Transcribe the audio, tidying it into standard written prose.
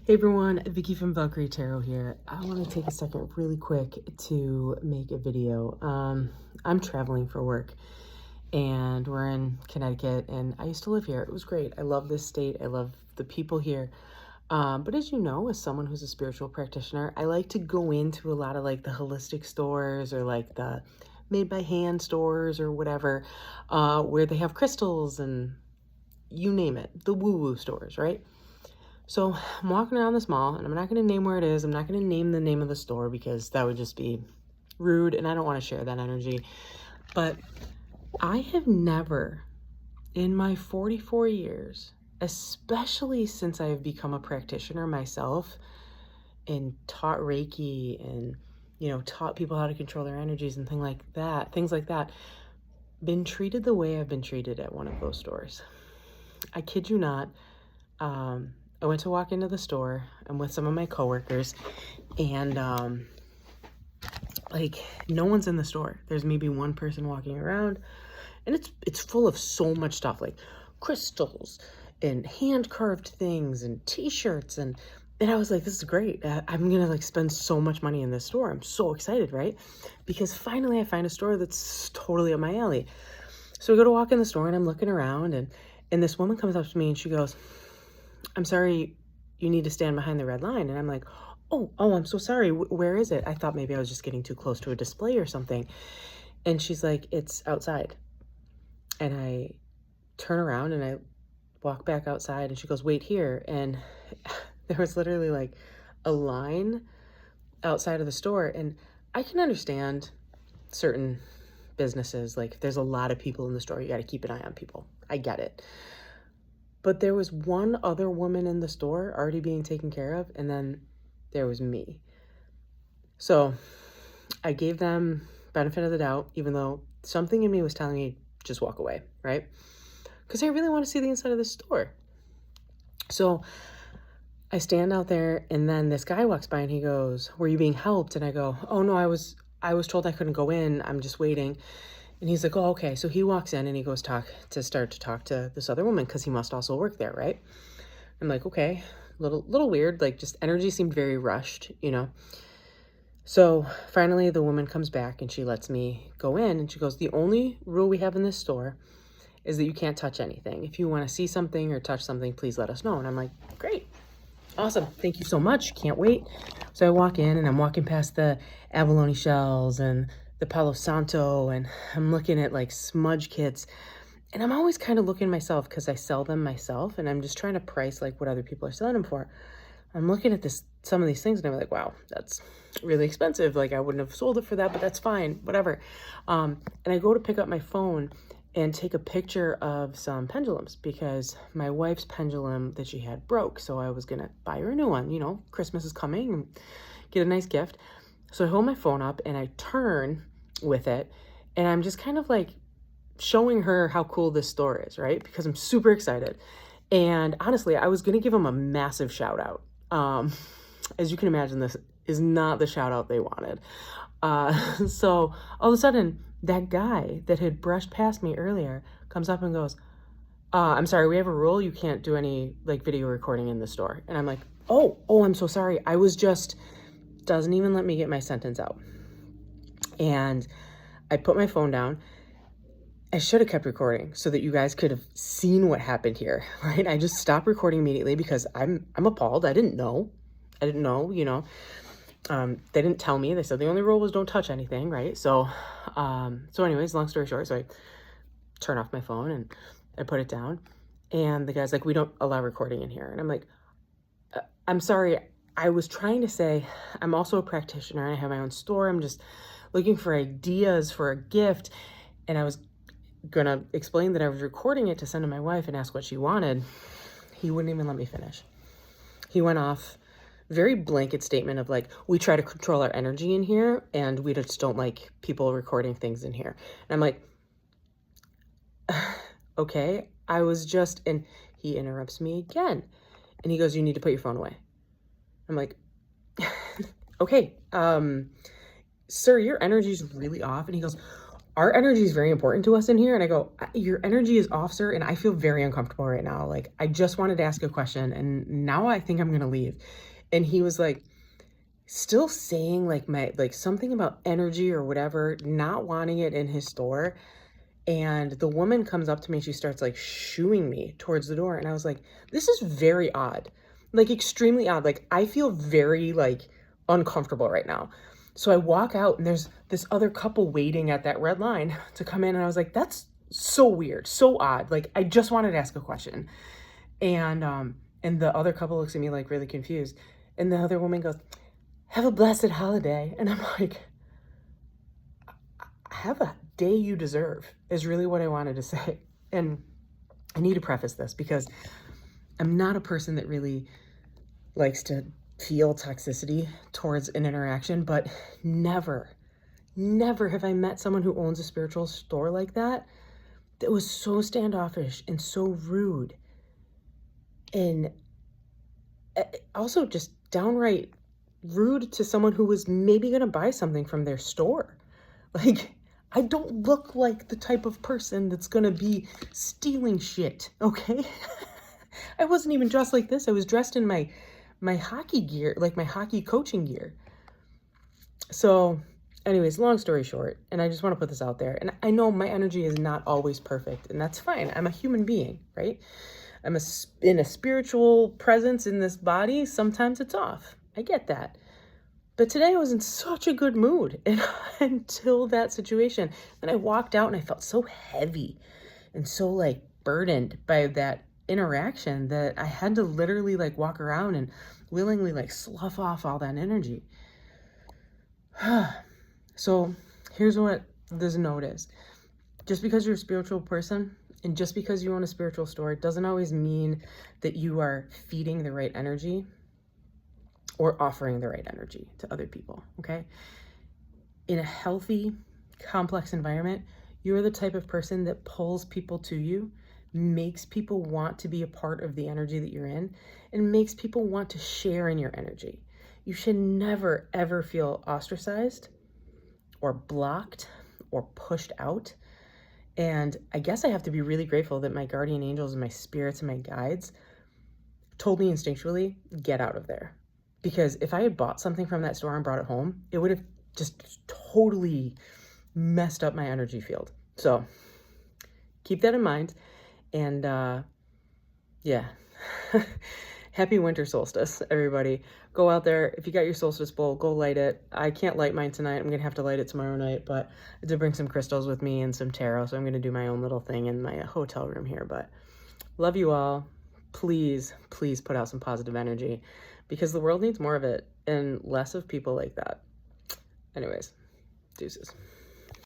Hey everyone, Vicky from Valkyrie Tarot here. I want to take a second really quick to make a video. I'm traveling for work and we're in Connecticut and I used to live here. It was great. I love this state. I love the people here. But as you know, as someone who's a spiritual practitioner, I like to go into a lot of like the holistic stores or like the made by hand stores or whatever, where they have crystals and you name it, the woo-woo stores, right? So I'm walking around this mall and I'm not going to name where it is. I'm not going to name the name of the store because that would just be rude and I don't want to share that energy. But I have never in my 44 years, especially since I have become a practitioner myself and taught Reiki and, taught people how to control their energies and things like that, been treated the way I've been treated at one of those stores. I kid you not. I went to walk into the store. I'm with some of my coworkers and no one's in the store. There's maybe one person walking around and it's full of so much stuff like crystals and hand carved things and t-shirts and I was like, this is great. I'm gonna like spend so much money in this store. I'm so excited, right? Because finally I find a store that's totally up my alley. So we go to walk in the store and I'm looking around and this woman comes up to me and she goes, I'm sorry, you need to stand behind the red line. And I'm like, oh, I'm so sorry. Where is it? I thought maybe I was just getting too close to a display or something. And she's like, it's outside. And I turn around and I walk back outside and she goes, wait here. And there was literally like a line outside of the store. And I can understand certain businesses, like if there's a lot of people in the store, you got to keep an eye on people. I get it. But there was one other woman in the store already being taken care of, and then there was me. So I gave them benefit of the doubt, even though something in me was telling me, just walk away, right? Because I really want to see the inside of the store. So I stand out there, and then this guy walks by, and he goes, were you being helped? And I go, oh, no, I was told I couldn't go in. I'm just waiting. And he's like, oh, okay. So he walks in and he goes start to talk to this other woman because he must also work there, right? I'm like, okay, little weird. Like just energy seemed very rushed, So finally the woman comes back and she lets me go in and she goes, the only rule we have in this store is that you can't touch anything. If you want to see something or touch something, please let us know. And I'm like, great. Awesome. Thank you so much. Can't wait. So I walk in and I'm walking past the abalone shells and the Palo Santo, and I'm looking at like smudge kits, and I'm always kind of looking myself because I sell them myself and I'm just trying to price like what other people are selling them for. I'm looking at some of these things and I'm like, wow, that's really expensive. Like I wouldn't have sold it for that, but that's fine, whatever. And I go to pick up my phone and take a picture of some pendulums because my wife's pendulum that she had broke. So I was going to buy her a new one. Christmas is coming and get a nice gift. So I hold my phone up and I turn with it and I'm just kind of like showing her how cool this store is, right? Because I'm super excited. And honestly, I was going to give them a massive shout out. As you can imagine, this is not the shout out they wanted. So all of a sudden, that guy that had brushed past me earlier comes up and goes, I'm sorry, we have a rule. You can't do any like video recording in the store. And I'm like, oh, I'm so sorry. I was just... doesn't even let me get my sentence out. And I put my phone down. I should have kept recording so that you guys could have seen what happened here, right? I just stopped recording immediately because I'm appalled. I didn't know, they didn't tell me. They said the only rule was don't touch anything, right? So anyways, long story short, so I turn off my phone and I put it down and the guy's like, we don't allow recording in here. And I'm like, I'm sorry. I was trying to say, I'm also a practitioner and I have my own store. I'm just looking for ideas for a gift. And I was going to explain that I was recording it to send to my wife and ask what she wanted. He wouldn't even let me finish. He went off very blanket statement of like, we try to control our energy in here and we just don't like people recording things in here. And I'm like, okay, I was just, and he interrupts me again. And he goes, you need to put your phone away. I'm like, okay, sir, your energy is really off. And he goes, our energy is very important to us in here. And I go, your energy is off, sir. And I feel very uncomfortable right now. Like, I just wanted to ask a question and now I think I'm going to leave. And he was like, still saying like something about energy or whatever, not wanting it in his store. And the woman comes up to me, she starts like shooing me towards the door. And I was like, this is very odd, like extremely odd. Like, I feel very like uncomfortable right now. So I walk out and there's this other couple waiting at that red line to come in. And I was like, that's so weird, so odd. Like, I just wanted to ask a question. And the other couple looks at me like really confused. And the other woman goes, have a blessed holiday. And I'm like, have a day you deserve, is really what I wanted to say. And I need to preface this because I'm not a person that really likes to feel toxicity towards an interaction, but never have I met someone who owns a spiritual store like that was so standoffish and so rude. And also just downright rude to someone who was maybe going to buy something from their store. Like, I don't look like the type of person that's going to be stealing shit, okay? I wasn't even dressed like this. I was dressed in my hockey gear, like my hockey coaching gear. So anyways, long story short, and I just want to put this out there. And I know my energy is not always perfect, and that's fine. I'm a human being, right? I'm in a spiritual presence in this body. Sometimes it's off. I get that. But today I was in such a good mood until that situation. Then I walked out and I felt so heavy and so like burdened by that interaction that I had to literally like walk around and willingly like slough off all that energy. So here's what this note is. Just because you're a spiritual person and just because you own a spiritual store, it doesn't always mean that you are feeding the right energy or offering the right energy to other people, okay? In a healthy, complex environment, you're the type of person that pulls people to you, makes people want to be a part of the energy that you're in, and makes people want to share in your energy. You should never, ever feel ostracized or blocked or pushed out. And I guess I have to be really grateful that my guardian angels and my spirits and my guides told me instinctually, get out of there. Because if I had bought something from that store and brought it home, it would have just totally messed up my energy field. So keep that in mind. And yeah, happy winter solstice, everybody. Go out there. If you got your solstice bowl, go light it. I can't light mine tonight. I'm going to have to light it tomorrow night, but I did bring some crystals with me and some tarot. So I'm going to do my own little thing in my hotel room here. But love you all. Please, please put out some positive energy, because the world needs more of it and less of people like that. Anyways, deuces.